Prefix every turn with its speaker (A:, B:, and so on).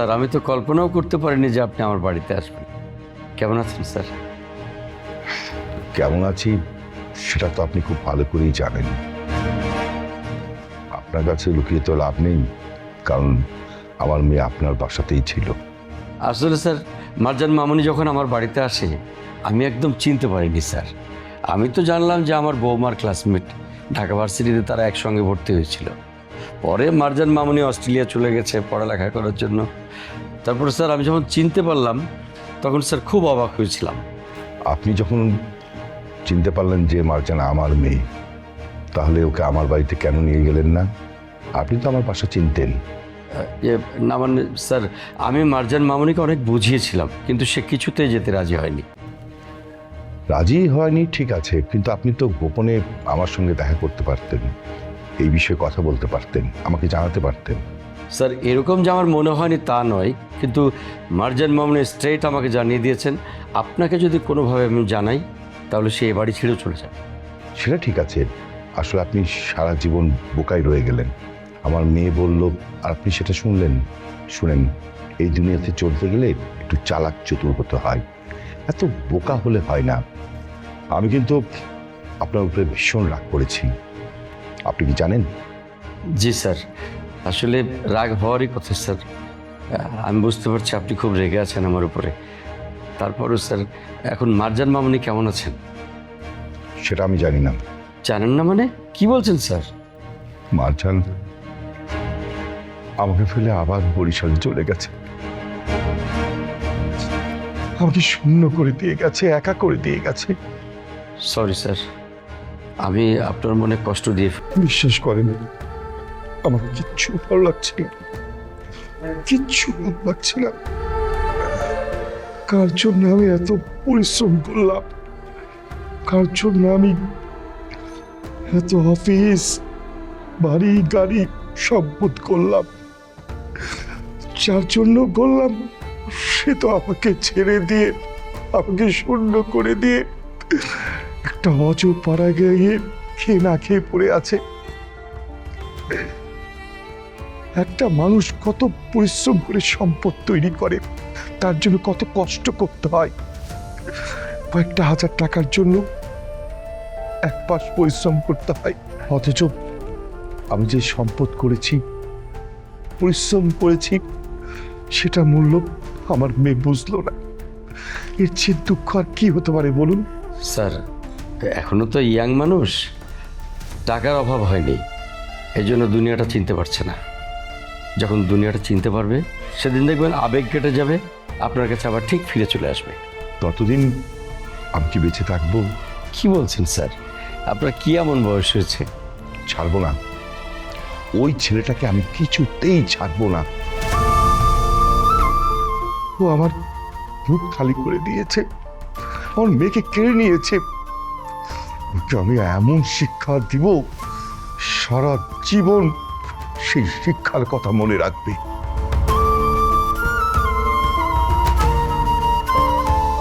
A: Sir আমি তো কল্পনাও করতে পারিনি যে আপনি আমার বাড়িতে আসবেন। কেমন আছেন স্যার?
B: কেমন আছি সেটা তো আপনি খুব ভালো করেই জানেন। আপনার কাছে লুকিয়ে তো লাভ নেই, কারণ আমার মেয়ে আপনার বাসাতেই ছিল।
A: আসলে স্যার মারজান মামুনি যখন আমার বাড়িতে আসে আমি একদম চিনতে পারিনি স্যার। আমি তো জানলাম যে আমার বৌমার ক্লাসমেট, ঢাকা ভার্সিটিতে তারা একসঙ্গে ভর্তি হয়েছিল। পরে মারজান মামুনি অস্ট্রেলিয়া চলে গেছে পড়ালেখা করার জন্য। তারপরে স্যার আমি যখন চিনতে পারলাম তখন স্যার খুব অবাক হয়েছিলাম।
B: আপনি যখন চিনতে পারলেন যে মার্জানা আমার মেয়ে, তাহলে ওকে আমার বাড়িতে কেন নিয়ে গেলেন না? আপনি তো আমার বাসা চিনতেন।
A: না মানে স্যার আমি মারজান মামুনিকে অনেক বুঝিয়েছিলাম কিন্তু সে কিছুতেই যেতে রাজি হয়নি।
B: রাজি হয়নি ঠিক আছে, কিন্তু আপনি তো গোপনে আমার সঙ্গে দেখা করতে পারতেন, এই বিষয়ে কথা বলতে পারতেন, আমাকে জানাতে পারতেন।
A: স্যার এরকম যে আমার মনে হয়নি তা নয়, কিন্তু মারজান মামুনি স্ট্রেট আমাকে জানিয়ে দিয়েছেন আপনাকে যদি কোনোভাবে আমি জানাই তাহলে সে এ বাড়ি ছেড়ে চলে যাবে।
B: সেটা ঠিক আছে, আসলে আপনি সারা জীবন বোকায় রয়ে গেলেন। আমার মেয়ে বলল আর আপনি সেটা শুনলেন। শুনেন, এই দুনিয়াতে চলতে গেলে একটু চালাক চতুর হতে হয়, এত বোকা হলে হয় না। আমি কিন্তু আপনার উপরে ভীষণ রাগ করেছি, আপনি কি জানেন?
A: জি স্যার, আসলে রাগ হওয়ারই কথা স্যার। আমি বুঝতে পারছি আপনি খুব রেগে আছেন আমার উপরে। তারপরও স্যার এখন মারজান মামুনি কেমন আছেন?
B: সেটা আমি জানি না।
A: জানেন না মানে কি বলছেন স্যার?
B: মার্জান আমাকে ফেলে আবার বরিশালে চলে গেছে, আমাকে শূন্য করে দিয়ে গেছে, একা করে দিয়ে গেছে।
A: সরি স্যার, আমি আপনার মনে কষ্ট দিয়ে
B: বিশ্বাস করেন, আমার কিচ্ছু ভালো লাগছে না, কিচ্ছু ভালো লাগছে না। কার জন্য আমি এত পরিশ্রম করলাম, কার জন্য আমি এত অফিস বাড়ি গাড়ি সব বোধ করলাম, যার জন্য করলাম সে তো আমাকে ছেড়ে দিয়ে, আমাকে শূন্য করে দিয়ে একটা অজপাড়া গিয়ে খেয়ে না খেয়ে পড়ে আছে। একটা মানুষ কত পরিশ্রম করে সম্পদ তৈরি করে, তার জন্য কত কষ্ট করতে হয়। কয়েকটা হাজার টাকার জন্য এক পাশ পরিশ্রম করতে হয়, অথচ আমি যে সম্পদ করেছি, পরিশ্রম করেছি, সেটা মূল্য আমার মেয়ে বুঝলো না। এর চেয়ে দুঃখ আর কি হতে পারে বলুন?
A: স্যার এখনো তো ইয়াং মানুষ, টাকার অভাব হয়নি, এই জন্য দুনিয়াটা চিনতে পারছে না। যখন দুনিয়াটা চিনতে পারবে সেদিন দেখবেন আবেগ কেটে যাবে, আপনার কাছে আবার ঠিক ফিরে চলে আসবে।
B: ততদিন আমি কি বেঁচে থাকবো?
A: কি বলছেন স্যার, আপনার কি এমন বয়স হয়েছে?
B: ছাড়বো না, ওই ছেলেটাকে আমি কিছুতেই ছাড়বো না। ও আমার বুক খালি করে দিয়েছে, আমার মেয়েকে কেড়ে নিয়েছে। ওকে আমি এমন শিক্ষা দিব, সারা জীবন সেই শিক্ষার কথা মনে রাখবে।